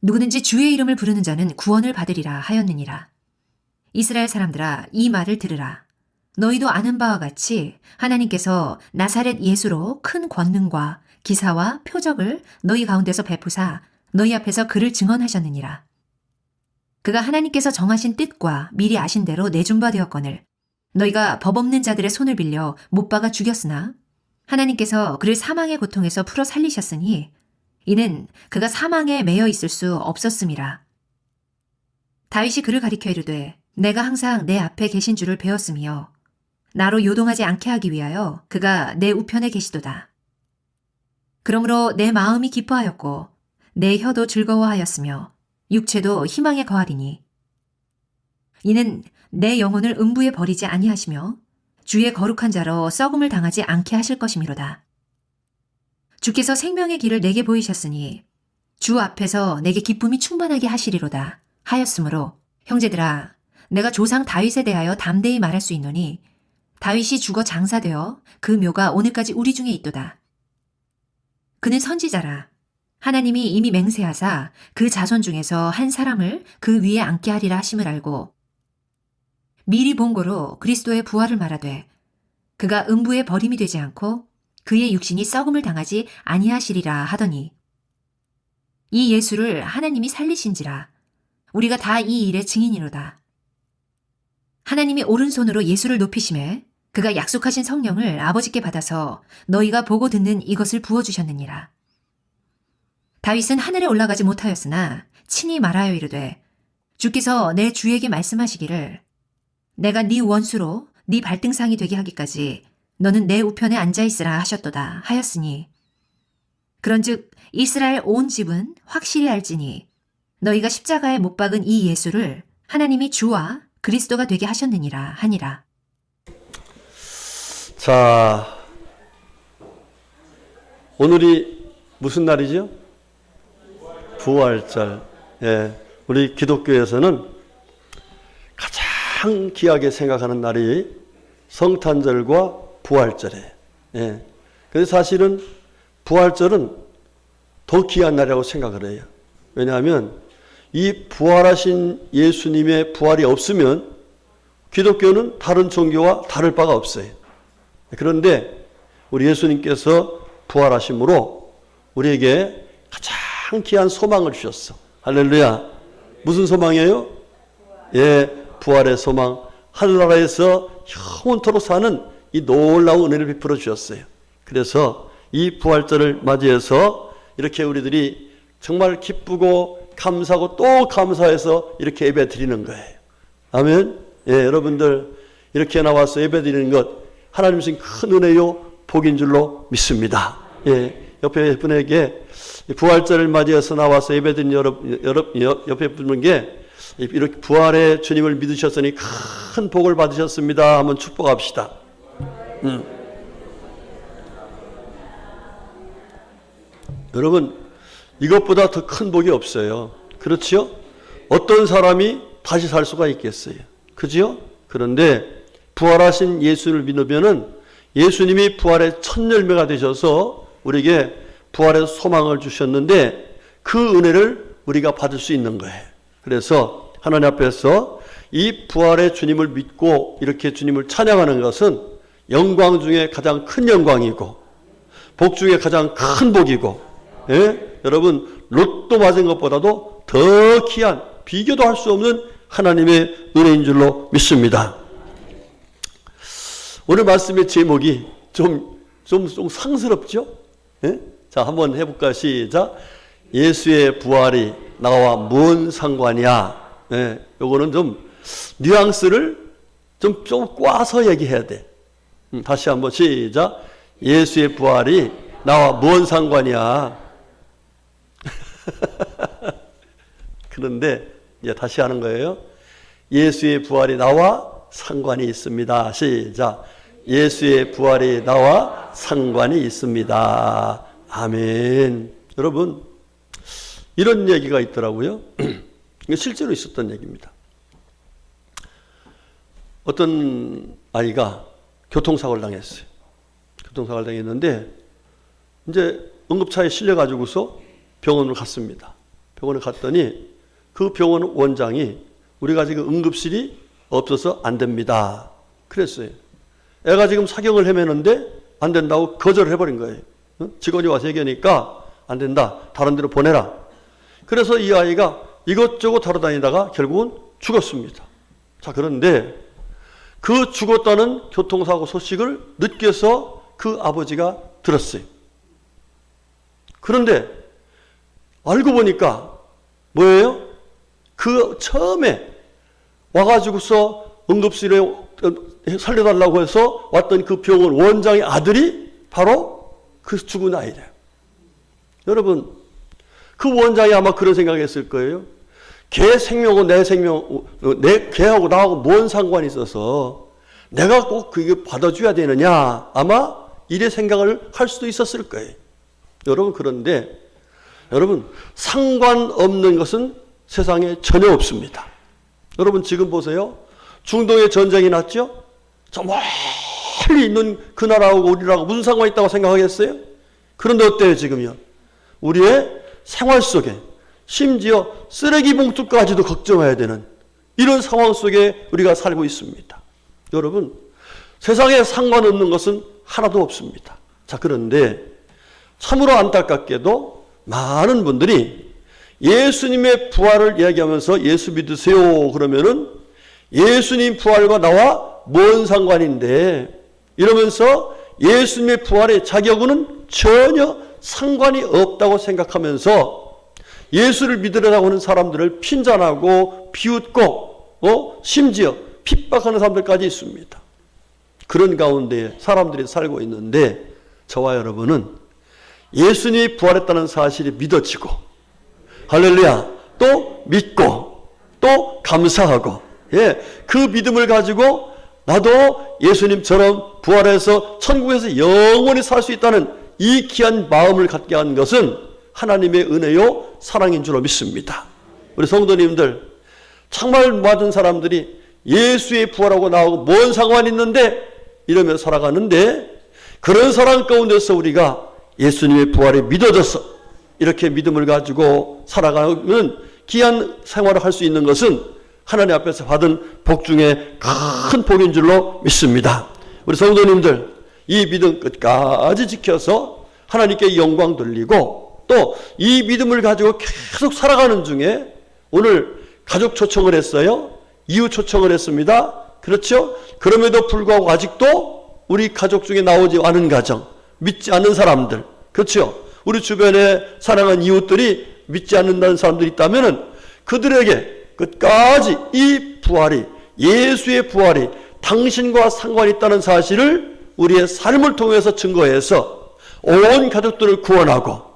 누구든지 주의 이름을 부르는 자는 구원을 받으리라 하였느니라. 이스라엘 사람들아, 이 말을 들으라. 너희도 아는 바와 같이 하나님께서 나사렛 예수로 큰 권능과 기사와 표적을 너희 가운데서 베푸사 너희 앞에서 그를 증언하셨느니라. 그가 하나님께서 정하신 뜻과 미리 아신 대로 내준 바 되었거늘 너희가 법 없는 자들의 손을 빌려 못 박아 죽였으나 하나님께서 그를 사망의 고통에서 풀어 살리셨으니 이는 그가 사망에 매여 있을 수 없었음이라. 다윗이 그를 가리켜 이르되 내가 항상 내 앞에 계신 줄을 배웠으며 나로 요동하지 않게 하기 위하여 그가 내 우편에 계시도다. 그러므로 내 마음이 기뻐하였고 내 혀도 즐거워하였으며 육체도 희망에 거하리니 이는 내 영혼을 음부에 버리지 아니하시며 주의 거룩한 자로 썩음을 당하지 않게 하실 것이미로다. 주께서 생명의 길을 내게 보이셨으니 주 앞에서 내게 기쁨이 충만하게 하시리로다 하였으므로 형제들아, 내가 조상 다윗에 대하여 담대히 말할 수 있노니 다윗이 죽어 장사되어 그 묘가 오늘까지 우리 중에 있도다. 그는 선지자라. 하나님이 이미 맹세하사 그 자손 중에서 한 사람을 그 위에 앉게 하리라 하심을 알고 미리 본 고로 그리스도의 부활을 말하되 그가 음부에 버림이 되지 않고 그의 육신이 썩음을 당하지 아니하시리라 하더니 이 예수를 하나님이 살리신지라 우리가 다 이 일의 증인이로다. 하나님이 오른손으로 예수를 높이심에 그가 약속하신 성령을 아버지께 받아서 너희가 보고 듣는 이것을 부어주셨느니라. 다윗은 하늘에 올라가지 못하였으나 친히 말하여 이르되 주께서 내 주에게 말씀하시기를 내가 네 원수로 네 발등상이 되게 하기까지 너는 내 우편에 앉아있으라 하셨도다 하였으니 그런즉 이스라엘 온 집은 확실히 알지니 너희가 십자가에 못 박은 이 예수를 하나님이 주와 그리스도가 되게 하셨느니라 하니라. 자, 오늘이 무슨 날이죠? 부활절. 예, 우리 기독교에서는 가장 귀하게 생각하는 날이 성탄절과 부활절이에요. 예. 근데 사실은 부활절은 더 귀한 날이라고 생각을 해요. 왜냐하면 이 부활하신 예수님의 부활이 없으면 기독교는 다른 종교와 다를 바가 없어요. 그런데 우리 예수님께서 부활하심으로 우리에게 가장 귀한 소망을 주셨어. 할렐루야. 무슨 소망이에요? 예, 부활의 소망. 하늘나라에서 영원토록 사는 이 놀라운 은혜를 베풀어 주셨어요. 그래서 이 부활절을 맞이해서 이렇게 우리들이 정말 기쁘고 감사하고 또 감사해서 이렇게 예배 드리는 거예요. 아멘. 예, 여러분들 이렇게 나와서 예배 드리는 것 하나님 주신 큰 은혜요 복인 줄로 믿습니다. 예, 옆에 분에게 부활절을 맞이해서 나와서 예배 드리는 옆에 분에게 이렇게 부활의 주님을 믿으셨으니 큰 복을 받으셨습니다. 한번 축복합시다. 여러분, 이것보다 더 큰 복이 없어요. 그렇지요? 어떤 사람이 다시 살 수가 있겠어요? 그지요? 그런데 부활하신 예수를 믿으면은 예수님이 부활의 첫 열매가 되셔서 우리에게 부활의 소망을 주셨는데 그 은혜를 우리가 받을 수 있는 거예요. 그래서 하나님 앞에서 이 부활의 주님을 믿고 이렇게 주님을 찬양하는 것은 영광 중에 가장 큰 영광이고 복 중에 가장 큰 복이고, 예? 여러분 로또 맞은 것보다도 더 귀한 비교도 할 수 없는 하나님의 은혜인 줄로 믿습니다. 오늘 말씀의 제목이 좀 상스럽죠? 예? 자, 한번 해볼까요? 시작. 예수의 부활이 나와 뭔 상관이야? 예, 요거는 좀 뉘앙스를 좀 꽈서 얘기해야 돼. 다시 한번 시작. 예수의 부활이 나와 뭔 상관이야? 그런데 이제 다시 하는 거예요. 예수의 부활이 나와 상관이 있습니다. 시작. 예수의 부활이 나와 상관이 있습니다. 아멘. 여러분, 이런 얘기가 있더라고요. 실제로 있었던 얘기입니다. 어떤 아이가 교통사고를 당했어요. 교통사고를 당했는데 이제 응급차에 실려가지고서 병원으로 갔습니다. 병원에 갔더니 그 병원 원장이 우리가 지금 응급실이 없어서 안 됩니다. 그랬어요. 애가 지금 사경을 헤매는데 안 된다고 거절을 해버린 거예요. 직원이 와서 얘기하니까 안 된다. 다른 데로 보내라. 그래서 이 아이가 이것저것 돌아다니다가 결국은 죽었습니다. 자, 그런데 그 죽었다는 교통사고 소식을 늦게서 그 아버지가 들었어요. 그런데 알고 보니까 뭐예요? 그 처음에 와가지고서 응급실에 살려달라고 해서 왔던 그 병원 원장의 아들이 바로 그 죽은 아이래요. 여러분, 그 원장이 아마 그런 생각했을 거예요. 걔 생명하고 내 생명, 걔하고 나하고 뭔 상관이 있어서 내가 꼭 그게 받아줘야 되느냐, 아마 이래 생각을 할 수도 있었을 거예요. 여러분, 그런데 여러분, 상관없는 것은 세상에 전혀 없습니다. 여러분, 지금 보세요. 중동에 전쟁이 났죠? 저 멀리 있는 그 나라하고 우리나라하고 무슨 상관이 있다고 생각하겠어요? 그런데 어때요, 지금요? 우리의 생활 속에 심지어 쓰레기 봉투까지도 걱정해야 되는 이런 상황 속에 우리가 살고 있습니다. 여러분, 세상에 상관없는 것은 하나도 없습니다. 자, 그런데 참으로 안타깝게도 많은 분들이 예수님의 부활을 이야기하면서 예수 믿으세요 그러면은 예수님 부활과 나와 뭔 상관인데 이러면서 예수님의 부활의 자격은 전혀 상관이 없다고 생각하면서 예수를 믿으려고 하는 사람들을 핀잔하고 비웃고 심지어 핍박하는 사람들까지 있습니다. 그런 가운데 사람들이 살고 있는데 저와 여러분은 예수님이 부활했다는 사실이 믿어지고 할렐루야 또 믿고 또 감사하고 그 믿음을 가지고 나도 예수님처럼 부활해서 천국에서 영원히 살 수 있다는 이 귀한 마음을 갖게 한 것은 하나님의 은혜요 사랑인 줄로 믿습니다. 우리 성도님들 정말 많은 사람들이 예수의 부활하고 나하고 뭔 상관이 있는데 이러며 살아가는데 그런 사람 가운데서 우리가 예수님의 부활에 믿어져서 이렇게 믿음을 가지고 살아가는 귀한 생활을 할 수 있는 것은 하나님 앞에서 받은 복 중에 큰 복인 줄로 믿습니다. 우리 성도님들 이 믿음 끝까지 지켜서 하나님께 영광 돌리고 또 이 믿음을 가지고 계속 살아가는 중에 오늘 가족 초청을 했어요. 이웃 초청을 했습니다. 그렇죠? 그럼에도 불구하고 아직도 우리 가족 중에 나오지 않은 가정, 믿지 않는 사람들, 그렇죠? 우리 주변에 사랑하는 이웃들이 믿지 않는다는 사람들이 있다면 그들에게 끝까지 이 부활이 예수의 부활이 당신과 상관이 있다는 사실을 우리의 삶을 통해서 증거해서 온 가족들을 구원하고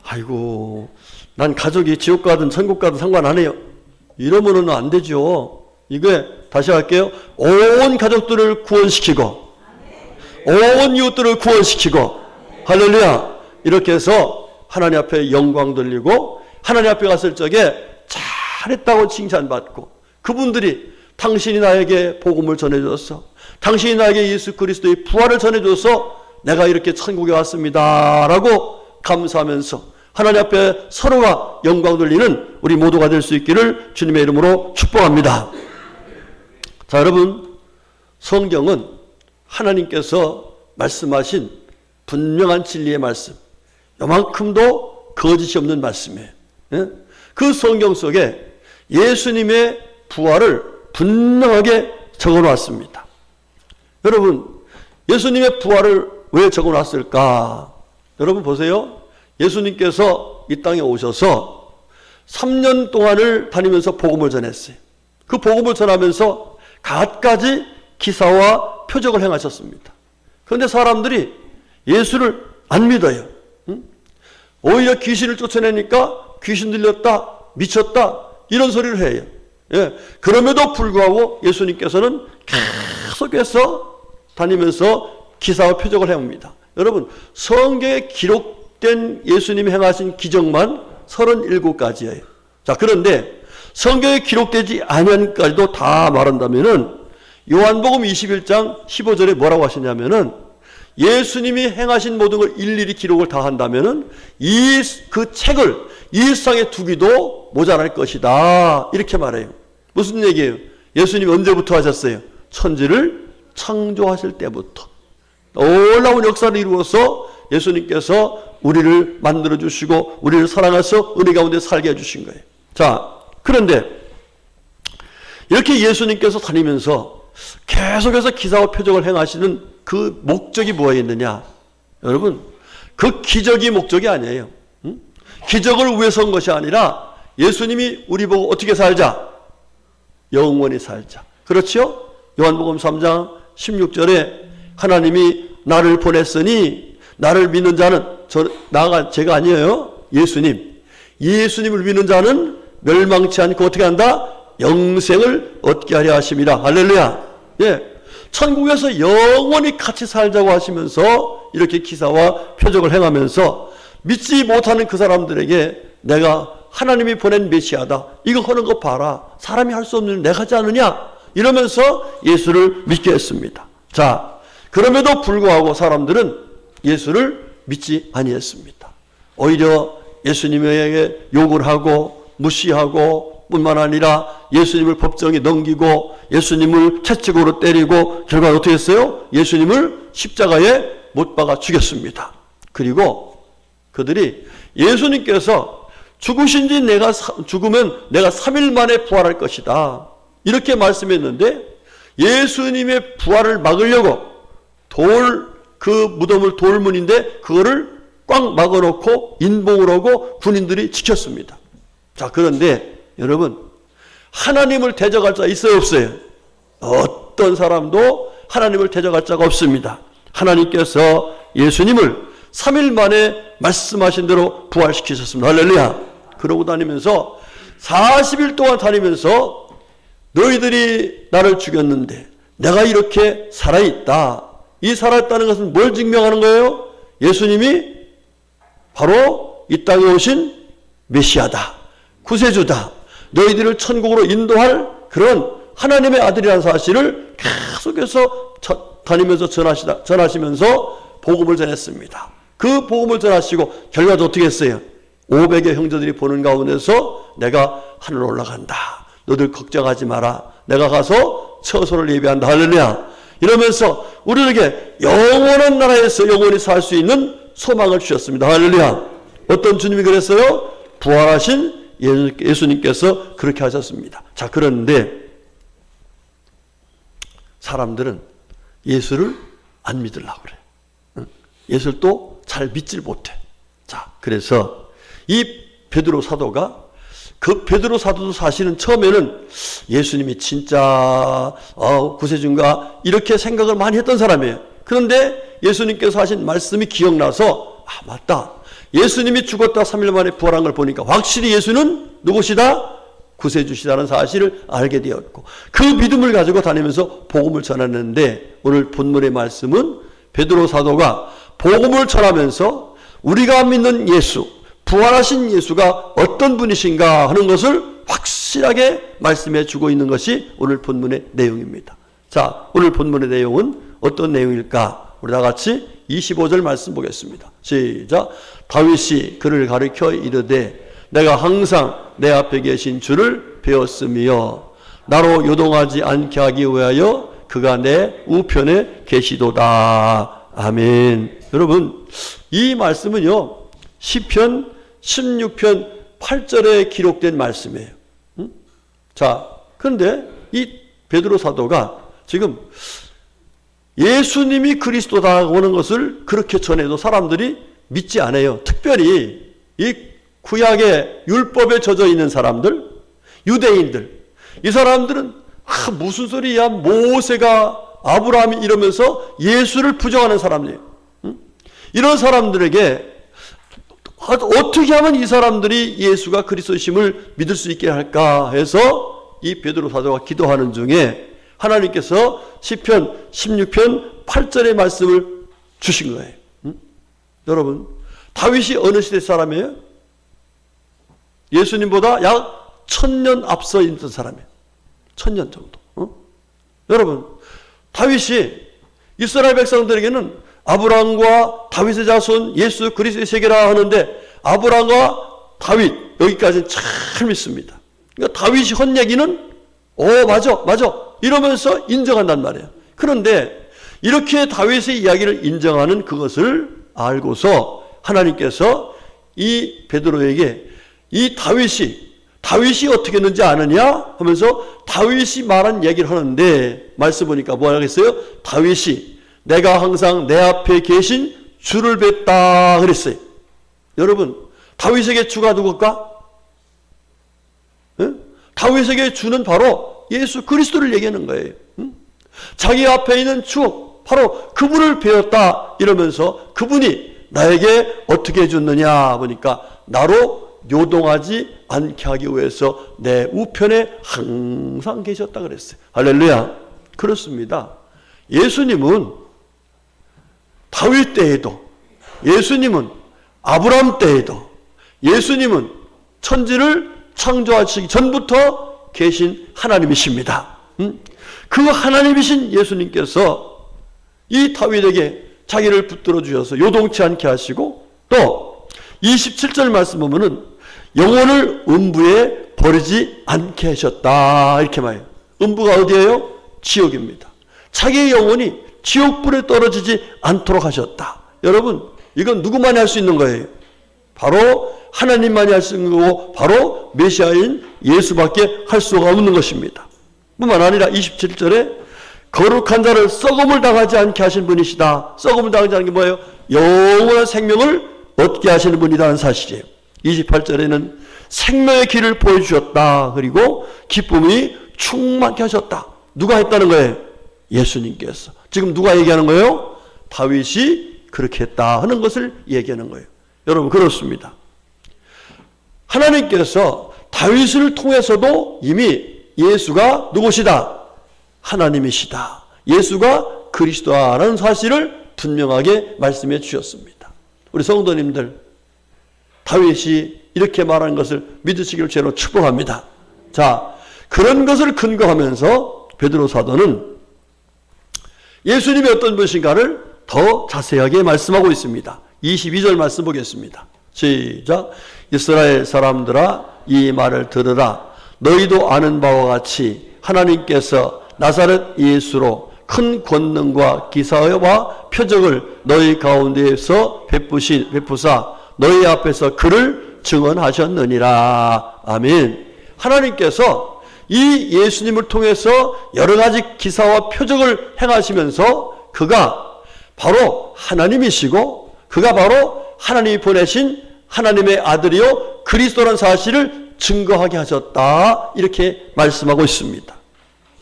아이고 난 가족이 지옥 가든 천국 가든 상관 안 해요. 이러면은 안 되죠. 이게 다시 할게요. 온 가족들을 구원시키고 온 이웃들을 구원시키고 할렐루야 이렇게 해서 하나님 앞에 영광 돌리고 하나님 앞에 갔을 적에 잘했다고 칭찬받고 그분들이 당신이 나에게 복음을 전해줘서 당신이 나에게 예수 그리스도의 부활을 전해줘서 내가 이렇게 천국에 왔습니다 라고 감사하면서 하나님 앞에 서로가 영광 돌리는 우리 모두가 될 수 있기를 주님의 이름으로 축복합니다. 자, 여러분, 성경은 하나님께서 말씀하신 분명한 진리의 말씀, 요만큼도 거짓이 없는 말씀이에요. 그 성경 속에 예수님의 부활을 분명하게 적어놨습니다. 여러분, 예수님의 부활을 왜 적어놨을까? 여러분 보세요. 예수님께서 이 땅에 오셔서 3년 동안을 다니면서 복음을 전했어요. 그 복음을 전하면서 갖가지 기사와 표적을 행하셨습니다. 그런데 사람들이 예수를 안 믿어요. 오히려 귀신을 쫓아내니까 귀신 들렸다, 미쳤다 이런 소리를 해요. 그럼에도 불구하고 예수님께서는 계속해서 다니면서 기사와 표적을 행합니다. 여러분, 성경에 기록된 예수님이 행하신 기적만 37가지예요. 자, 그런데 성경에 기록되지 않은까지도 다 말한다면은 요한복음 21장 15절에 뭐라고 하시냐면은 예수님이 행하신 모든 걸 일일이 기록을 다 한다면은 그 책을 이 세상에 두기도 모자랄 것이다. 이렇게 말해요. 무슨 얘기예요? 예수님이 언제부터 하셨어요? 천지를 창조하실 때부터. 놀라운 역사를 이루어서 예수님께서 우리를 만들어 주시고 우리를 사랑해서 은혜 가운데 살게 해주신 거예요. 자, 그런데 이렇게 예수님께서 다니면서 계속해서 기사와 표적을 행하시는 그 목적이 뭐였느냐? 여러분, 그 기적이 목적이 아니에요. 기적을 위해서 한 것이 아니라 예수님이 우리 보고 어떻게 살자? 영원히 살자. 그렇죠? 요한복음 3장 16절에 하나님이 나를 보냈으니 나를 믿는 자는 제가 아니에요. 예수님을 믿는 자는 멸망치 않고 어떻게 한다? 영생을 얻게 하려 하심이라. 할렐루야. 예. 천국에서 영원히 같이 살자고 하시면서 이렇게 기사와 표적을 행하면서 믿지 못하는 그 사람들에게 내가 하나님이 보낸 메시아다. 이거 하는 거 봐라. 사람이 할 수 없는 일 내가 하지 않느냐? 이러면서 예수를 믿게 했습니다. 자, 그럼에도 불구하고 사람들은 예수를 믿지 아니했습니다. 오히려 예수님에게 욕을 하고 무시하고 뿐만 아니라 예수님을 법정에 넘기고 예수님을 채찍으로 때리고 결과는 어떻게 했어요? 예수님을 십자가에 못 박아 죽였습니다. 그리고 그들이 예수님께서 죽으신 지 죽으면 내가 3일 만에 부활할 것이다. 이렇게 말씀했는데 예수님의 부활을 막으려고 그 무덤을 돌문인데 그거를 꽉 막아놓고 인봉을 하고 군인들이 지켰습니다. 자, 그런데 여러분, 하나님을 대적할 자 있어요, 없어요? 어떤 사람도 하나님을 대적할 자가 없습니다. 하나님께서 예수님을 3일 만에 말씀하신 대로 부활시키셨습니다. 할렐루야. 그러고 다니면서 40일 동안 다니면서 너희들이 나를 죽였는데 내가 이렇게 살아있다. 이 살아있다는 것은 뭘 증명하는 거예요? 예수님이 바로 이 땅에 오신 메시아다. 구세주다. 너희들을 천국으로 인도할 그런 하나님의 아들이라는 사실을 계속해서 다니면서 전하시면서 복음을 전했습니다. 그 복음을 전하시고 결과도 어떻게 했어요? 500여 형제들이 보는 가운데서 내가 하늘 올라간다. 너들 걱정하지 마라. 내가 가서 처소를 예비한다. 할렐루야. 이러면서 우리에게 영원한 나라에서 영원히 살 수 있는 소망을 주셨습니다. 할렐루야. 어떤 주님이 그랬어요? 부활하신 예수님께서 그렇게 하셨습니다. 자, 그런데 사람들은 예수를 안 믿으려고 그래. 예수를 또 잘 믿질 못해. 자, 그래서 이 베드로 사도가 그 베드로 사도도 사실은 처음에는 예수님이 진짜 구세주인가 이렇게 생각을 많이 했던 사람이에요. 그런데 예수님께서 하신 말씀이 기억나서 맞다. 예수님이 죽었다 3일 만에 부활한 걸 보니까 확실히 예수는 누구시다? 구세주시다는 사실을 알게 되었고 그 믿음을 가지고 다니면서 복음을 전하는데 오늘 본문의 말씀은 베드로 사도가 복음을 전하면서 우리가 믿는 예수, 부활하신 예수가 어떤 분이신가 하는 것을 확실하게 말씀해 주고 있는 것이 오늘 본문의 내용입니다. 자, 오늘 본문의 내용은 어떤 내용일까? 우리 다 같이 25절 말씀 보겠습니다. 시작. 다윗이 그를 가리켜 이르되 내가 항상 내 앞에 계신 주를 배웠으며 나로 요동하지 않게 하기 위하여 그가 내 우편에 계시도다. 아멘. 여러분, 이 말씀은요 시편 16편 8절에 기록된 말씀이에요. 자, 그런데 이 베드로 사도가 지금 예수님이 그리스도다 하는 것을 그렇게 전해도 사람들이 믿지 않아요. 특별히 이 구약의 율법에 젖어 있는 사람들, 유대인들, 이 사람들은 무슨 소리야? 모세가 아브라함이 이러면서 예수를 부정하는 사람이에요. 이런 사람들에게 어떻게 하면 이 사람들이 예수가 그리스도심을 믿을 수 있게 할까 해서 이 베드로 사도가 기도하는 중에 하나님께서 시편 16편 8절의 말씀을 주신 거예요. 여러분, 다윗이 어느 시대 사람이에요? 예수님보다 약 1000년 앞서 있던 사람이에요. 1000년 정도. 여러분, 다윗이 이스라엘 백성들에게는 아브라함과 다윗의 자손 예수 그리스도의 세계라 하는데 아브라함과 다윗 여기까지는 잘 믿습니다. 그러니까 다윗이 한 얘기는 맞아 이러면서 인정한단 말이에요. 그런데 이렇게 다윗의 이야기를 인정하는 그것을 알고서 하나님께서 이 베드로에게 이 다윗이 어떻게 했는지 아느냐 하면서 다윗이 말한 얘기를 하는데 말씀 보니까 뭐라 그랬어요? 다윗이 내가 항상 내 앞에 계신 주를 뵀다 그랬어요. 여러분 다윗에게 주가 누굴까? 응? 다윗에게 주는 바로 예수 그리스도를 얘기하는 거예요. 응? 자기 앞에 있는 주 바로 그분을 배웠다 이러면서 그분이 나에게 어떻게 해줬느냐 보니까 나로 요동하지 않게 하기 위해서 내 우편에 항상 계셨다 그랬어요. 할렐루야. 그렇습니다. 예수님은 다윗 때에도 예수님은 아브라함 때에도 예수님은 천지를 창조하시기 전부터 계신 하나님이십니다. 그 하나님이신 예수님께서 이 다윗에게 자기를 붙들어 주셔서 요동치 않게 하시고 또 27절 말씀 보면은 영혼을 음부에 버리지 않게 하셨다 이렇게 말해요. 음부가 어디예요? 지옥입니다. 자기의 영혼이 지옥불에 떨어지지 않도록 하셨다. 여러분 이건 누구만이 할 수 있는 거예요? 바로 하나님만이 할 수 있는 거고 바로 메시아인 예수밖에 할 수가 없는 것입니다. 뿐만 아니라 27절에 거룩한 자를 썩음을 당하지 않게 하신 분이시다. 썩음을 당하지 않는 게 뭐예요? 영원한 생명을 얻게 하시는 분이라는 사실이에요. 28절에는 생명의 길을 보여주셨다. 그리고 기쁨이 충만케 하셨다. 누가 했다는 거예요? 예수님께서. 지금 누가 얘기하는 거예요? 다윗이 그렇게 했다 하는 것을 얘기하는 거예요. 여러분 그렇습니다. 하나님께서 다윗을 통해서도 이미 예수가 누구시다? 하나님이시다. 예수가 그리스도라는 사실을 분명하게 말씀해 주셨습니다. 우리 성도님들 다윗이 이렇게 말하는 것을 믿으시기를 죄로 축복합니다. 자, 그런 것을 근거하면서 베드로 사도는 예수님이 어떤 분이신가를 더 자세하게 말씀하고 있습니다. 22절 말씀 보겠습니다. 시작. 이스라엘 사람들아 이 말을 들으라. 너희도 아는 바와 같이 하나님께서 나사렛 예수로 큰 권능과 기사와 표적을 너희 가운데에서 베푸사 너희 앞에서 그를 증언하셨느니라. 아멘. 하나님께서 이 예수님을 통해서 여러 가지 기사와 표적을 행하시면서 그가 바로 하나님이시고 그가 바로 하나님이 보내신 하나님의 아들이요 그리스도라는 사실을 증거하게 하셨다. 이렇게 말씀하고 있습니다.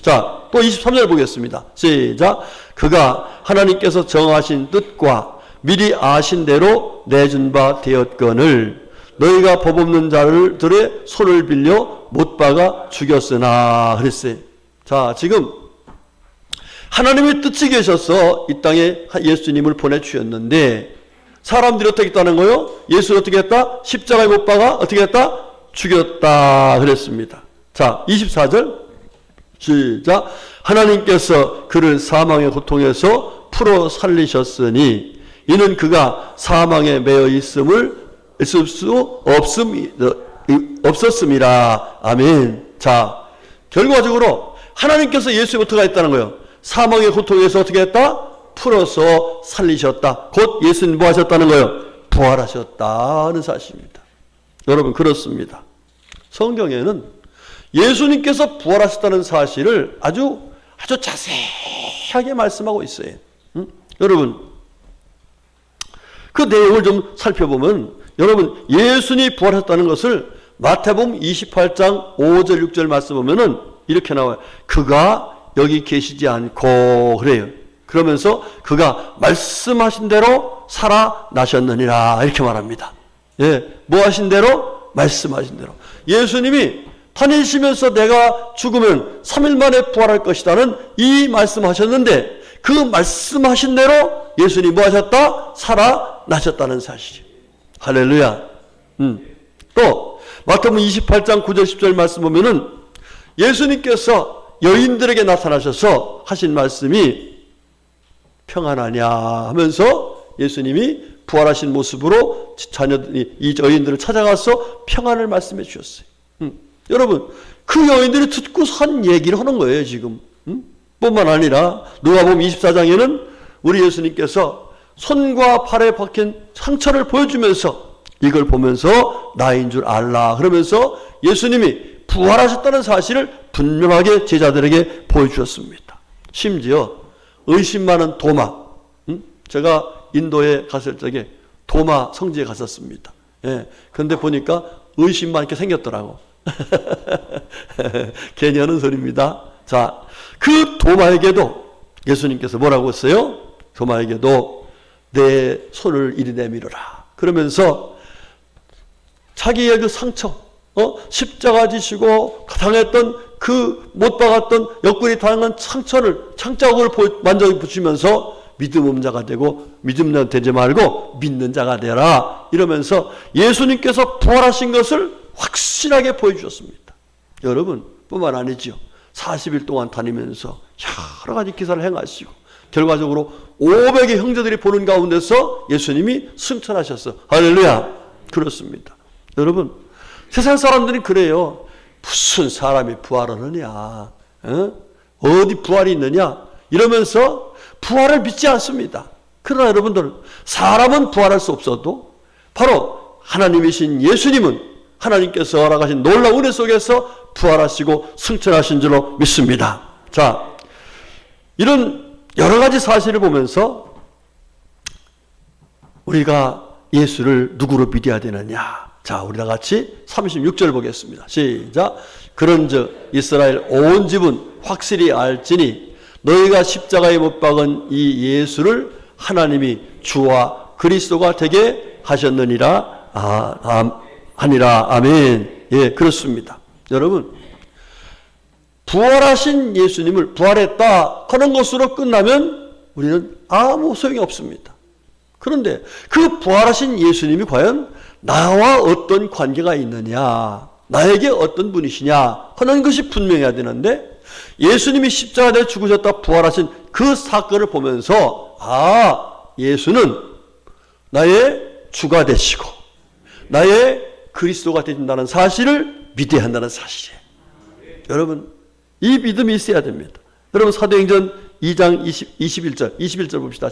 자, 또 23절 보겠습니다. 시작. 그가 하나님께서 정하신 뜻과 미리 아신 대로 내준 바 되었거늘 너희가 법 없는 자들의 손을 빌려 못 박아 죽였으나 그랬어요. 자, 지금 하나님의 뜻이 계셔서 이 땅에 예수님을 보내주셨는데 사람들이 어떻게 했다는 거예요? 예수를 어떻게 했다? 십자가에 못 박아 어떻게 했다? 죽였다 그랬습니다. 자, 24절 시작. 하나님께서 그를 사망의 고통에서 풀어 살리셨으니 이는 그가 사망에 매여 있을 수 없었음이라. 아멘. 자, 결과적으로 하나님께서 예수를 어떻게 했다는 거예요? 사망의 고통에서 어떻게 했다? 풀어서 살리셨다. 곧 예수님 뭐 하셨다는 거예요? 부활하셨다는 사실입니다. 여러분 그렇습니다. 성경에는 예수님께서 부활하셨다는 사실을 아주 자세하게 말씀하고 있어요. 여러분 그 내용을 좀 살펴보면 여러분 예수님이 부활하셨다는 것을 마태복음 28장 5절 6절 말씀 보면은 이렇게 나와요. 그가 여기 계시지 않고 그래요. 그러면서 그가 말씀하신 대로 살아나셨느니라 이렇게 말합니다. 예, 뭐 하신 대로? 말씀하신 대로. 예수님이 다니시면서 내가 죽으면 3일 만에 부활할 것이다는 이 말씀하셨는데 그 말씀하신 대로 예수님이 뭐 하셨다? 살아나셨다는 사실이에요. 할렐루야. 또 마태복음 28장 9절 10절 말씀 보면은 예수님께서 여인들에게 나타나셔서 하신 말씀이 평안하냐 하면서 예수님이 부활하신 모습으로 이 여인들을 찾아가서 평안을 말씀해 주셨어요. 여러분, 그 여인들이 듣고서 한 얘기를 하는 거예요, 지금. 뿐만 아니라 누가복음 24장에는 우리 예수님께서 손과 발에 박힌 상처를 보여주면서 이걸 보면서 나인 줄 알라 그러면서 예수님이 부활하셨다는 사실을 분명하게 제자들에게 보여주셨습니다. 심지어 의심 많은 도마, 제가 인도에 갔을 적에 도마 성지에 갔었습니다. 그런데 보니까 의심 많게 생겼더라고. 괜히 하는 소리입니다. 자, 그 도마에게도 예수님께서 뭐라고 했어요? 도마에게도 내 손을 이리 내밀어라 그러면서 자기의 그 상처, 십자가 지시고 당했던 그 못 박았던 옆구리 당한 창자국을 만져붙이면서 믿음 없는 자가 되고 믿음 되지 말고 믿는 자가 되라 이러면서 예수님께서 부활하신 것을 확실하게 보여주셨습니다. 여러분 뿐만 아니죠. 40일 동안 다니면서 여러 가지 기사를 행하시고 결과적으로 500의 형제들이 보는 가운데서 예수님이 승천하셨어. 할렐루야. 그렇습니다. 여러분 세상 사람들이 그래요. 무슨 사람이 부활을 하냐, 어디 부활이 있느냐 이러면서 부활을 믿지 않습니다. 그러나 여러분들 사람은 부활할 수 없어도 바로 하나님이신 예수님은 하나님께서 허락하신 놀라운 은혜 속에서 부활하시고 승천하신 줄로 믿습니다. 자, 이런 여러 가지 사실을 보면서 우리가 예수를 누구로 믿어야 되느냐. 자, 우리 다 같이 36절 보겠습니다. 시작. 그런즉 이스라엘 온 집은 확실히 알지니 너희가 십자가에 못 박은 이 예수를 하나님이 주와 그리스도가 되게 하셨느니라. 하니라. 아멘. 예, 그렇습니다. 여러분, 부활하신 예수님을 부활했다 하는 것으로 끝나면 우리는 아무 소용이 없습니다. 그런데 그 부활하신 예수님이 과연 나와 어떤 관계가 있느냐, 나에게 어떤 분이시냐 하는 것이 분명해야 되는데 예수님이 십자가에 죽으셨다 부활하신 그 사건을 보면서 예수는 나의 주가 되시고 나의 그리스도가 되신다는 사실을 믿어야 한다는 사실이에요. 여러분 이 믿음이 있어야 됩니다. 여러분 사도행전 2장 21절 봅시다.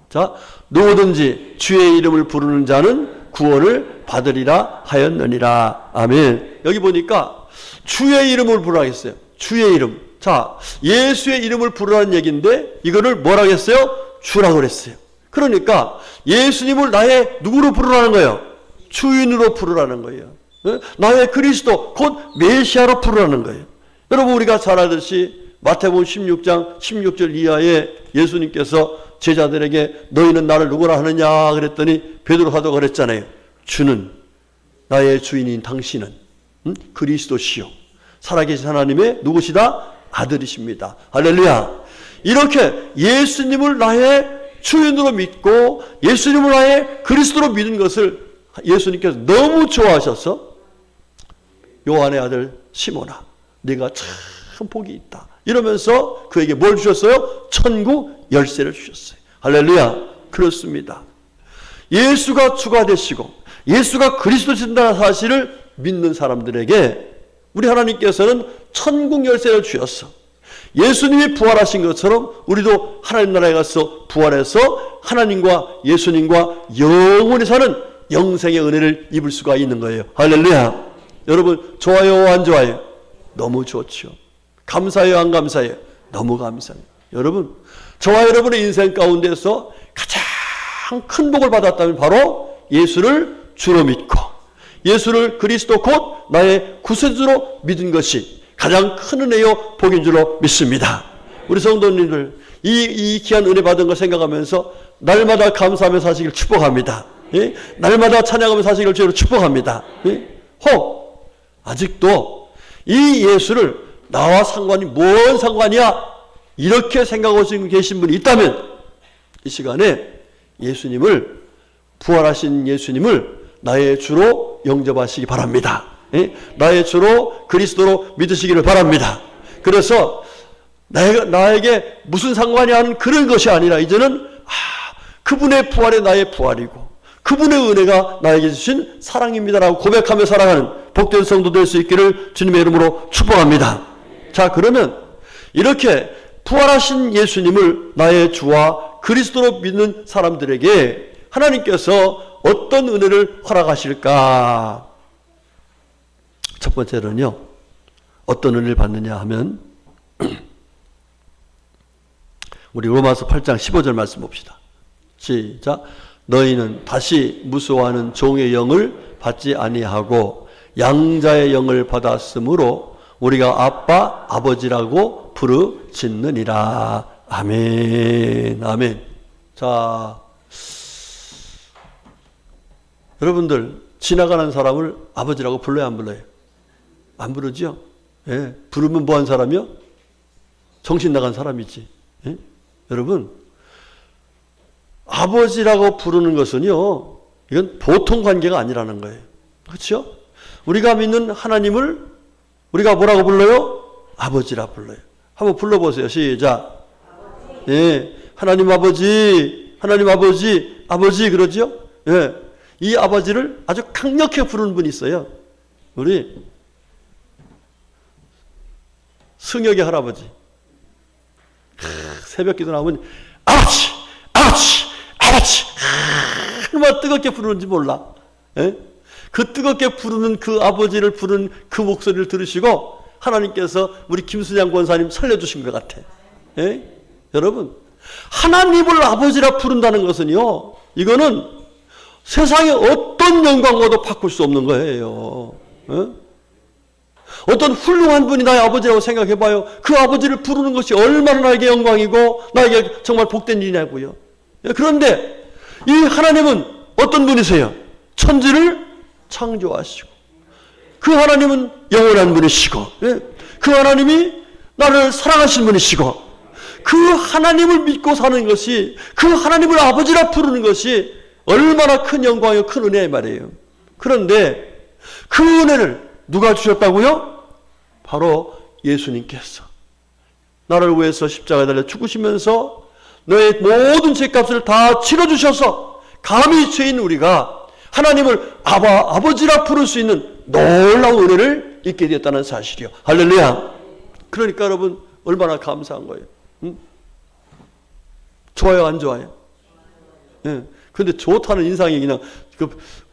자, 누구든지 주의 이름을 부르는 자는 구원을 받으리라 하였느니라. 아멘. 여기 보니까 주의 이름을 부르라 했어요. 주의 이름. 자, 예수의 이름을 부르라는 얘기인데 이거를 뭐라고 했어요? 주라고 그랬어요. 그러니까 예수님을 나의 누구로 부르라는 거예요? 주인으로 부르라는 거예요. 나의 그리스도 곧 메시아로 부르라는 거예요. 여러분 우리가 잘 알듯이 마태복음 16장 16절 이하에 예수님께서 제자들에게 너희는 나를 누구라 하느냐 그랬더니 베드로 사도가 그랬잖아요. 주는 나의 주인인 당신은 그리스도시요 살아계신 하나님의 누구시다? 아들이십니다. 할렐루야. 이렇게 예수님을 나의 주인으로 믿고 예수님을 나의 그리스도로 믿는 것을 예수님께서 너무 좋아하셔서 요한의 아들 시몬아 네가 참 복이 있다 이러면서 그에게 뭘 주셨어요? 천국 열쇠를 주셨어요. 할렐루야. 그렇습니다. 예수가 주가 되시고 예수가 그리스도신다는 사실을 믿는 사람들에게 우리 하나님께서는 천국 열쇠를 주셨어. 예수님이 부활하신 것처럼 우리도 하나님 나라에 가서 부활해서 하나님과 예수님과 영원히 사는 영생의 은혜를 입을 수가 있는 거예요. 할렐루야. 여러분 좋아요 안 좋아요? 너무 좋죠. 감사해요 안 감사해요? 너무 감사해요. 여러분 저와 여러분의 인생 가운데서 가장 큰 복을 받았다면 바로 예수를 주로 믿고 예수를 그리스도 곧 나의 구세주로 믿은 것이 가장 큰 은혜요 복인 줄로 믿습니다. 우리 성도님들 이 귀한 은혜 받은 걸 생각하면서 날마다 감사하며 사시길 축복합니다. 예? 날마다 찬양하며 사시길 주로 축복합니다. 예? 혹 아직도 이 예수를 나와 상관이 뭔 상관이야 이렇게 생각하시고 계신 분이 있다면 이 시간에 예수님을 부활하신 예수님을 나의 주로 영접하시기 바랍니다. 예? 나의 주로 그리스도로 믿으시기를 바랍니다. 그래서 나에게 무슨 상관이 하는 그런 것이 아니라 이제는 그분의 부활이 나의 부활이고 그분의 은혜가 나에게 주신 사랑입니다라고 고백하며 살아가는 복된 성도 될 수 있기를 주님의 이름으로 축복합니다. 자, 그러면 이렇게 부활하신 예수님을 나의 주와 그리스도로 믿는 사람들에게 하나님께서 어떤 은혜를 허락하실까? 첫 번째는요, 어떤 은혜를 받느냐 하면 우리 로마서 8장 15절 말씀 봅시다. 시작. 너희는 다시 무수하는 종의 영을 받지 아니하고 양자의 영을 받았으므로 우리가 아빠 아버지라고 부르짖느니라. 아멘. 아멘. 자, 여러분들 지나가는 사람을 아버지라고 불러요, 안 불러요? 안 부르죠? 예. 부르면 뭐한 사람이요? 정신 나간 사람이지. 예? 여러분, 아버지라고 부르는 것은요, 이건 보통 관계가 아니라는 거예요. 그렇죠? 우리가 믿는 하나님을 우리가 뭐라고 불러요? 아버지라 불러요. 한번 불러보세요. 시작. 예, 하나님 아버지, 하나님 아버지, 아버지 그러죠? 예, 이 아버지를 아주 강력하게 부르는 분이 있어요. 우리 승혁의 할아버지. 새벽 기도 나오면 아버지, 아버지, 아버지. 얼마나 뜨겁게 부르는지 몰라. 예? 그 뜨겁게 부르는 그 아버지를 부르는 그 목소리를 들으시고 하나님께서 우리 김순양 권사님 살려주신 것 같아. 예? 여러분, 하나님을 아버지라 부른다는 것은요, 이거는 세상에 어떤 영광과도 바꿀 수 없는 거예요. 예? 어떤 훌륭한 분이 나의 아버지라고 생각해봐요. 그 아버지를 부르는 것이 얼마나 나에게 영광이고 나에게 정말 복된 일이냐고요. 예? 그런데 이 하나님은 어떤 분이세요? 천지를 창조하시고 그 하나님은 영원한 분이시고, 예? 그 하나님이 나를 사랑하신 분이시고, 그 하나님을 믿고 사는 것이, 그 하나님을 아버지라 부르는 것이 얼마나 큰 영광이고 큰 은혜의 말이에요. 그런데 그 은혜를 누가 주셨다고요? 바로 예수님께서 나를 위해서 십자가에 달려 죽으시면서 너의 모든 죄값을 다 치러주셔서 감히 죄인 우리가 하나님을 아버지라 부를 수 있는 놀라운 은혜를 잊게 되었다는 사실이요. 할렐루야. 그러니까 여러분 얼마나 감사한 거예요. 응? 좋아요, 안 좋아요? 예. 근데 좋다는 인상이 그냥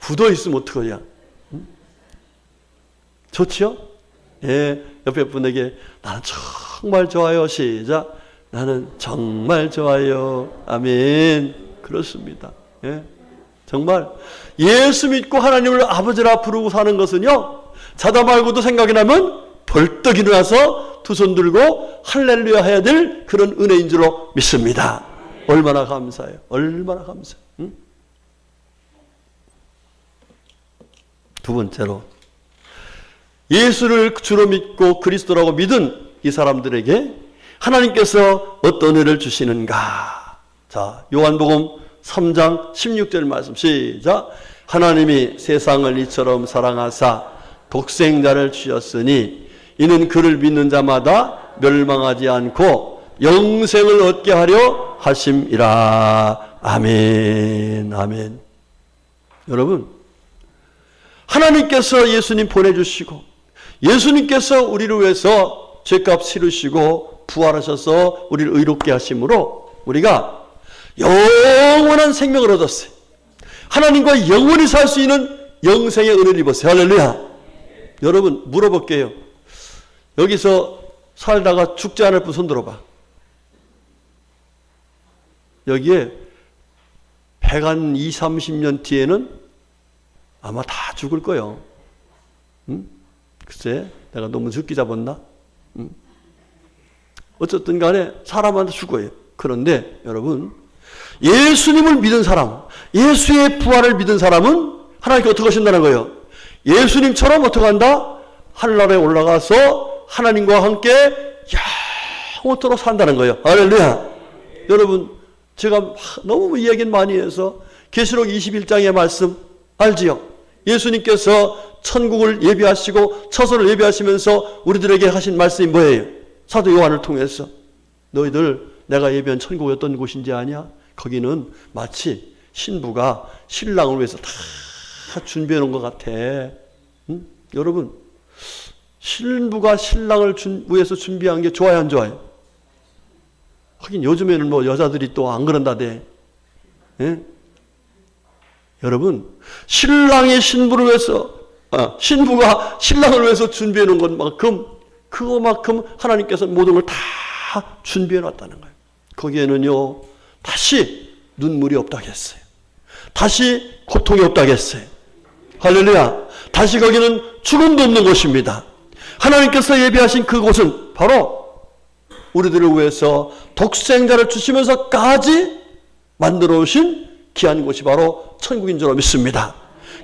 굳어 있으면 어떡하냐? 응? 좋지요? 예. 옆에 분에게 나는 정말 좋아요. 시작. 나는 정말 좋아요. 아멘. 그렇습니다. 예. 정말 예수 믿고 하나님을 아버지라 부르고 사는 것은요, 자다 말고도 생각이 나면 벌떡 일어나서 두 손 들고 할렐루야 해야 될 그런 은혜인 줄로 믿습니다. 얼마나 감사해요. 얼마나 감사해요. 응? 두 번째로 예수를 주로 믿고 그리스도라고 믿은 이 사람들에게 하나님께서 어떤 은혜를 주시는가. 자, 요한복음 3장 16절 말씀 시작. 하나님이 세상을 이처럼 사랑하사 독생자를 주셨으니 이는 그를 믿는 자마다 멸망하지 않고 영생을 얻게 하려 하심이라. 아멘. 아멘. 여러분, 하나님께서 예수님 보내주시고 예수님께서 우리를 위해서 죄값 치르시고 부활하셔서 우리를 의롭게 하심으로 우리가 영원한 생명을 얻었어요. 하나님과 영원히 살 수 있는 영생의 은혜를 입었어요. 할렐루야. 여러분 물어볼게요. 여기서 살다가 죽지 않을 분 손 들어봐. 여기에 120, 30년 뒤에는 아마 다 죽을 거예요. 응? 글쎄 내가 너무 죽기 잡았나? 응? 어쨌든 간에 사람한테 죽어요. 그런데 여러분 예수님을 믿은 사람, 예수의 부활을 믿은 사람은 하나님께 어떻게 하신다는 거예요? 예수님처럼 어떻게 한다? 하늘나라에 올라가서 하나님과 함께 영원토록 산다는 거예요. 할렐루야. 여러분 제가 너무 이야기는 많이 해서 계시록 21장의 말씀 알지요? 예수님께서 천국을 예비하시고 처소를 예비하시면서 우리들에게 하신 말씀이 뭐예요? 사도 요한을 통해서 너희들 내가 예비한 천국이 어떤 곳인지 아냐? 거기는 마치 신부가 신랑을 위해서 다 준비해 놓은 것 같아. 응? 여러분, 신부가 신랑을 위해서 준비한 게 좋아요, 안 좋아요? 하긴 요즘에는 뭐 여자들이 또 안 그런다대. 예? 여러분, 신랑이 신부를 위해서, 신부가 신랑을 위해서 준비해 놓은 것만큼, 그거만큼 하나님께서 모든 걸 다 준비해 놨다는 거예요. 거기에는요, 다시 눈물이 없다겠어요. 다시 고통이 없다겠어요. 할렐루야. 다시 거기는 죽음도 없는 곳입니다. 하나님께서 예비하신 그곳은 바로 우리들을 위해서 독생자를 주시면서까지 만들어 오신 귀한 곳이 바로 천국인 줄 믿습니다.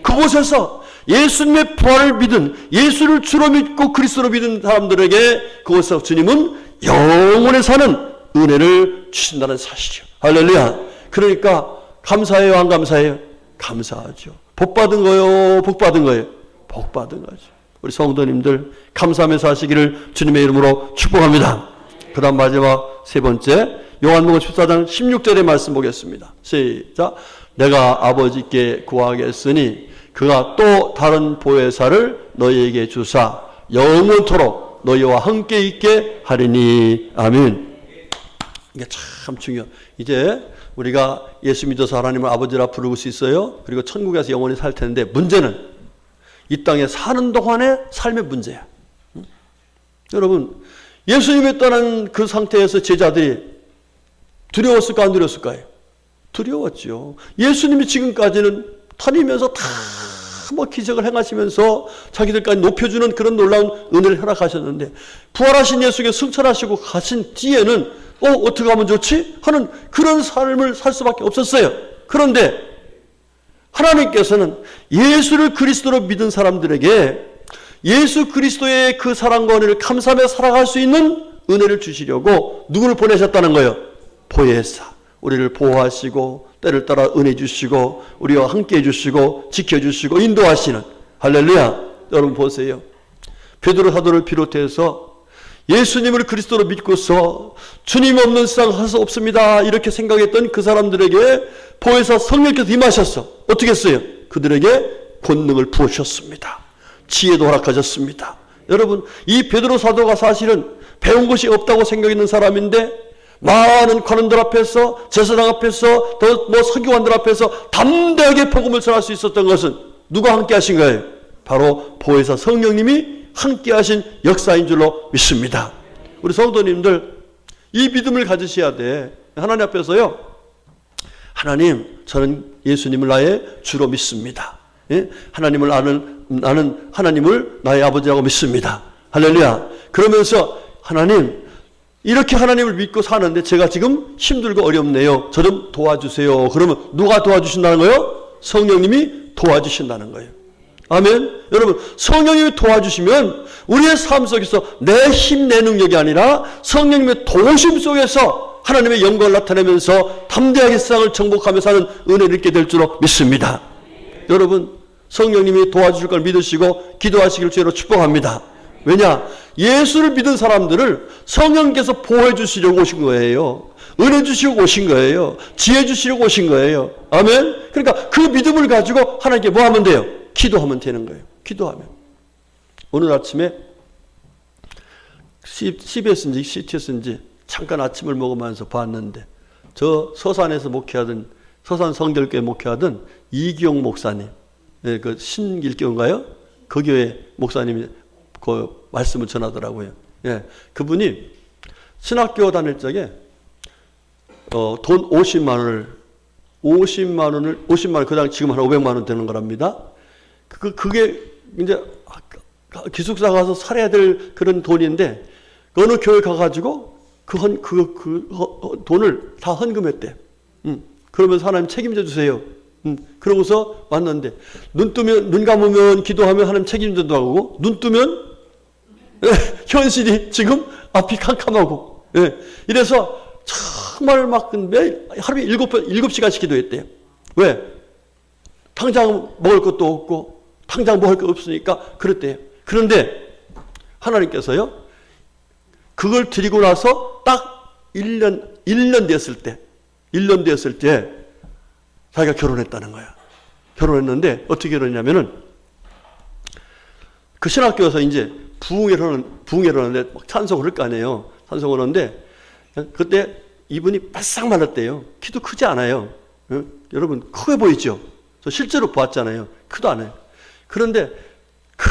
그곳에서 예수님의 부활을 믿은, 예수를 주로 믿고 그리스도로 믿은 사람들에게 그곳에서 주님은 영원히 사는 은혜를 주신다는 사실이죠. 할렐루야. 그러니까 감사해요, 안 감사해요? 감사하죠. 복 받은 거요, 복 받은 거예요? 복 받은 거죠. 우리 성도님들 감사하며 사시기를 주님의 이름으로 축복합니다. 그 다음 마지막 세 번째, 요한복음 14장 16절의 말씀 보겠습니다. 시작. 내가 아버지께 구하겠으니 그가 또 다른 보혜사를 너희에게 주사 영원토록 너희와 함께 있게 하리니. 아멘. 이게 참 중요해요. 이제 우리가 예수 믿어서 하나님을 아버지라 부를 수 있어요. 그리고 천국에서 영원히 살 텐데, 문제는 이 땅에 사는 동안의 삶의 문제야. 여러분, 예수님이 떠난 그 상태에서 제자들이 두려웠을까 안 두려웠을까요? 두려웠죠. 예수님이 지금까지는 다니면서 다 뭐 기적을 행하시면서 자기들까지 높여주는 그런 놀라운 은혜를 허락하셨는데, 부활하신 예수께 승천하시고 가신 뒤에는 어떻게 하면 좋지? 하는 그런 삶을 살 수밖에 없었어요. 그런데 하나님께서는 예수를 그리스도로 믿은 사람들에게 예수 그리스도의 그 사랑과 은혜를 감사하며 살아갈 수 있는 은혜를 주시려고 누구를 보내셨다는 거예요? 보혜사. 우리를 보호하시고 때를 따라 은혜 주시고 우리와 함께 해주시고 지켜주시고 인도하시는. 할렐루야. 여러분 보세요. 베드로 사도를 비롯해서 예수님을 그리스도로 믿고서 주님 없는 세상 할 수 없습니다 이렇게 생각했던 그 사람들에게 보혜사 성령께서 임하셨어. 어떻게 했어요? 그들에게 권능을 부으셨습니다. 지혜도 허락하셨습니다. 여러분, 이 베드로 사도가 사실은 배운 것이 없다고 생각했는 사람인데, 많은 관원들 앞에서, 제사장 앞에서, 또 뭐 서기관들 앞에서 담대하게 복음을 전할 수 있었던 것은 누가 함께 하신 거예요? 바로 보혜사 성령님이 함께 하신 역사인 줄로 믿습니다. 우리 성도님들, 이 믿음을 가지셔야 돼. 하나님 앞에서요, 하나님, 저는 예수님을 나의 주로 믿습니다. 예? 하나님을 나는 하나님을 나의 아버지라고 믿습니다. 할렐루야. 그러면서 하나님, 이렇게 하나님을 믿고 사는데 제가 지금 힘들고 어렵네요. 저 좀 도와주세요. 그러면 누가 도와주신다는 거예요? 성령님이 도와주신다는 거예요. 아멘. 여러분, 성령님이 도와주시면 우리의 삶 속에서 내 힘, 내 능력이 아니라 성령님의 도우심 속에서 하나님의 영광을 나타내면서 담대하게 세상을 정복하며 사는 은혜를 얻게 될 줄로 믿습니다. 여러분, 성령님이 도와주실 걸 믿으시고 기도하시길 주로 축복합니다. 왜냐? 예수를 믿은 사람들을 성령께서 보호해 주시려고 오신 거예요. 은혜 주시려고 오신 거예요. 지혜 주시려고 오신 거예요. 아멘? 그러니까 그 믿음을 가지고 하나님께 뭐 하면 돼요? 기도하면 되는 거예요. 기도하면. 오늘 아침에 CBS인지 CTS인지 잠깐 아침을 먹으면서 봤는데, 저 서산에서 목회하던, 서산 성결교회 목회하던 이기용 목사님, 네, 그 신길교인가요? 그 교회 목사님이 그 말씀을 전하더라고요. 예, 그분이 신학교 다닐 적에 돈 50만 원, 그당 지금 한 500만 원 되는 거랍니다. 그게 이제 기숙사 가서 살아야 될 그런 돈인데, 어느 교회 가가지고 그 돈을 다 헌금했대. 그러면서 하나님 책임져 주세요. 그러고서 왔는데, 눈 감으면 기도하면 하나님 책임져도 하고, 눈 뜨면 현실이 지금 앞이 캄캄하고, 이래서 정말 막 매일 하루에 7시간씩 기도했대요. 왜? 당장 먹을 것도 없고 당장 먹을 거 없으니까 그랬대요. 그런데 하나님께서요, 그걸 드리고 나서 딱 1년 됐을 때 자기가 결혼했다는 거야. 결혼했는데 어떻게 결혼했냐면은 그 신학교에서 이제 부흥회를 하는데 막 찬송을 할 거 아니에요. 찬송을 하는데 그때 이분이 바싹 말랐대요. 키도 크지 않아요. 여러분 크게 보이죠? 저 실제로 보았잖아요. 크도 않아요. 그런데 그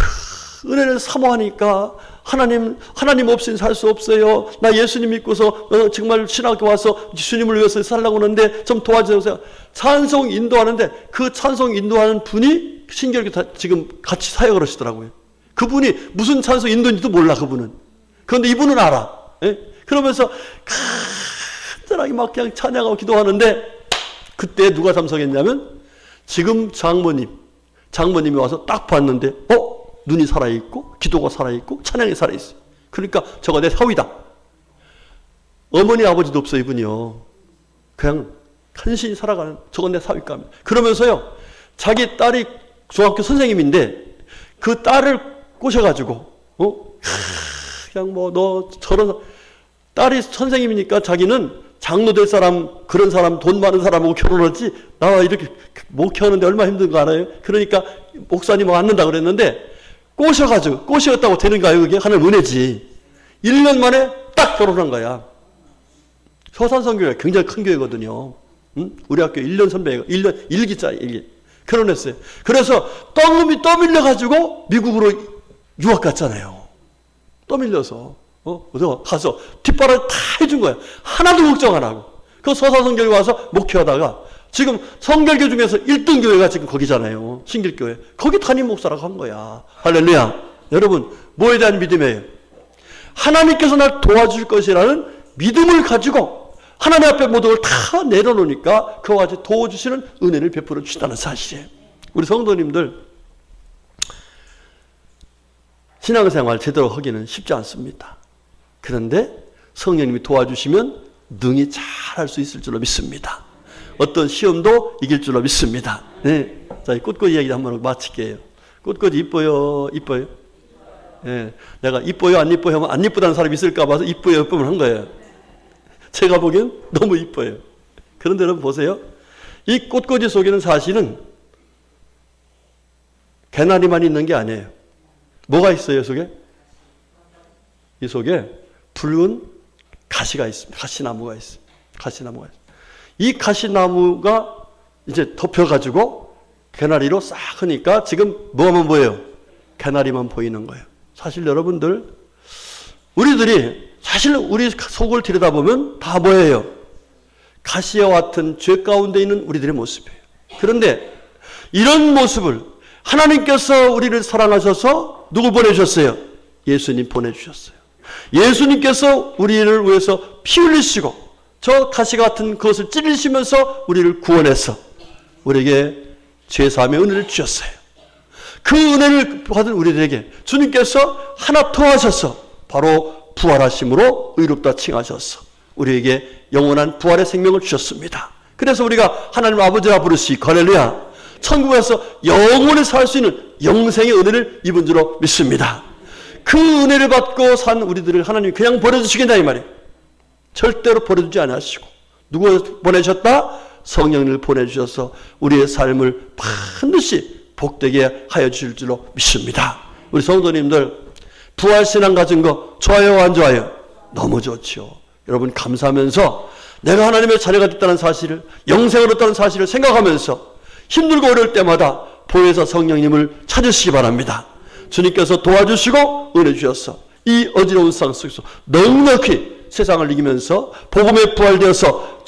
은혜를 사모하니까 하나님 없이는 살 수 없어요. 나 예수님 믿고서 정말 신학교 와서 주님을 위해서 살라고 하는데 좀 도와주세요. 찬송 인도하는데 그 찬송 인도하는 분이 신결교 지금 같이 사역을 하시더라고요. 그분이 무슨 찬송 인도인지도 몰라, 그분은. 그런데 이분은 알아. 예? 그러면서 간절하게 막 그냥 찬양하고 기도하는데 그때 누가 참석했냐면 지금 장모님이 와서 딱 봤는데 눈이 살아있고 기도가 살아있고 찬양이 살아있어요. 그러니까 저거 내 사위다. 어머니 아버지도 없어 이분이요. 그냥 간신히 살아가는 저건 내 사위감. 그러면서요 자기 딸이 중학교 선생님인데 그 딸을 꼬셔가지고 그냥 뭐 너 저런 딸이 선생님이니까 자기는 장로 될 사람 그런 사람 돈 많은 사람하고 결혼하지 나와 이렇게 목회하는데 얼마나 힘든 거 알아요? 그러니까 목사님 왔는다 그랬는데 꼬셔갔다고 되는가요? 그게 하나님 은혜지. 1년 만에 딱 결혼한 거야. 서산성교회가 굉장히 큰 교회거든요. 응? 우리 학교 1년 선배가 1년 1기짜리 결혼했어요. 그래서 떠밀려가지고 미국으로 유학 갔잖아요. 떠밀려서 가서 뒷바라지 다 해준 거야. 하나도 걱정 안 하고. 그 서산성교회 와서 목회하다가 지금 성결교 중에서 1등 교회가 지금 거기잖아요. 신길교회. 거기 담임 목사라고 한 거야. 할렐루야. 여러분 뭐에 대한 믿음이에요? 하나님께서 날 도와줄 것이라는 믿음을 가지고 하나님 앞에 모든 걸 다 내려놓으니까 그와 같이 도와주시는 은혜를 베풀어 주신다는 사실이에요. 우리 성도님들 신앙생활 제대로 하기는 쉽지 않습니다. 그런데 성령님이 도와주시면 능히 잘할 수 있을 줄로 믿습니다. 어떤 시험도 이길 줄로 믿습니다. 네. 자, 이 꽃꽂이 이야기 한번 마칠게요. 꽃꽂이 이뻐요? 네. 내가 이뻐요? 안 이뻐요? 하면 안 이쁘다는 사람이 있을까 봐서 이뻐요? 예쁘면 한 거예요. 제가 보기엔 너무 이뻐요. 그런데 여러분 보세요. 이 꽃꽂이 속에는 사실은 개나리만 있는 게 아니에요. 뭐가 있어요, 속에? 이 속에 붉은 가시가 있습니다. 가시나무가 있어요. 이 가시나무가 이제 덮여가지고 개나리로 싹 하니까 지금 뭐만 보여요? 개나리만 보이는 거예요. 사실 여러분들, 우리들이 사실 우리 속을 들여다보면 다 뭐예요? 가시와 같은 죄 가운데 있는 우리들의 모습이에요. 그런데 이런 모습을 하나님께서 우리를 사랑하셔서 누구 보내주셨어요? 예수님 보내주셨어요. 예수님께서 우리를 위해서 피 흘리시고 저 가시 같은 것을 찔리시면서 우리를 구원해서 우리에게 죄사함의 은혜를 주셨어요. 그 은혜를 받은 우리들에게 주님께서 하나 더 하셔서 바로 부활하심으로 의롭다 칭하셔서 우리에게 영원한 부활의 생명을 주셨습니다. 그래서 우리가 하나님 아버지라 부르시고 할렐루야 천국에서 영원히 살 수 있는 영생의 은혜를 입은 줄로 믿습니다. 그 은혜를 받고 산 우리들을 하나님이 그냥 버려주시겠냐 이 말이에요. 절대로 버려두지 않으시고 누구 보내셨다? 성령을 보내주셔서 우리의 삶을 반드시 복되게 하여 주실 줄로 믿습니다. 우리 성도님들 부활신앙 가진 거 좋아요 안 좋아요? 너무 좋죠. 여러분 감사하면서 내가 하나님의 자녀가 됐다는 사실을 영생을 얻었다는 사실을 생각하면서 힘들고 어려울 때마다 보혜사 성령님을 찾으시기 바랍니다. 주님께서 도와주시고 은혜 주셔서 이 어지러운 세상 속에서 넉넉히 세상을 이기면서 복음에 부활되어서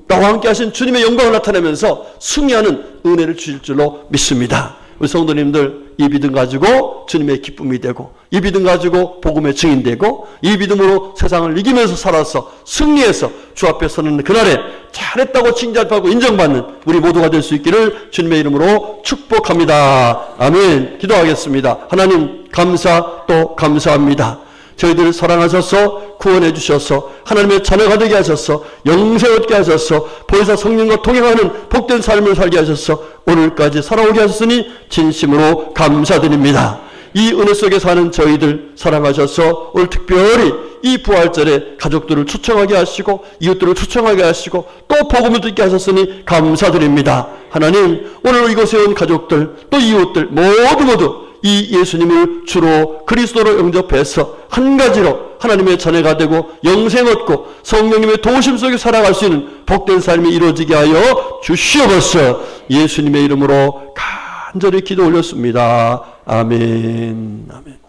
나와 함께 하신 주님의 영광을 나타내면서 승리하는 은혜를 주실 줄로 믿습니다. 우리 성도님들 이 믿음 가지고 주님의 기쁨이 되고 이 믿음 가지고 복음의 증인되고 이 믿음으로 세상을 이기면서 살아서 승리해서 주 앞에 서는 그날에 잘했다고 칭찬받고 인정받는 우리 모두가 될 수 있기를 주님의 이름으로 축복합니다. 아멘. 기도하겠습니다. 하나님 감사 또 감사합니다. 저희들을 사랑하셔서 구원해 주셔서 하나님의 자녀가 되게 하셔서 영생 얻게 하셔서 보혜사 성령과 동행하는 복된 삶을 살게 하셔서 오늘까지 살아오게 하셨으니 진심으로 감사드립니다. 이 은혜 속에 사는 저희들 사랑하셔서 오늘 특별히 이 부활절에 가족들을 초청하게 하시고 이웃들을 초청하게 하시고 또 복음을 듣게 하셨으니 감사드립니다. 하나님, 오늘 이곳에 온 가족들 또 이웃들 모두 이 예수님을 주로 그리스도로 영접해서 한 가지로 하나님의 자녀가 되고 영생 얻고 성령님의 도우심 속에 살아갈 수 있는 복된 삶이 이루어지게 하여 주시옵소서. 예수님의 이름으로 간절히 기도 올렸습니다. 아멘. 아멘.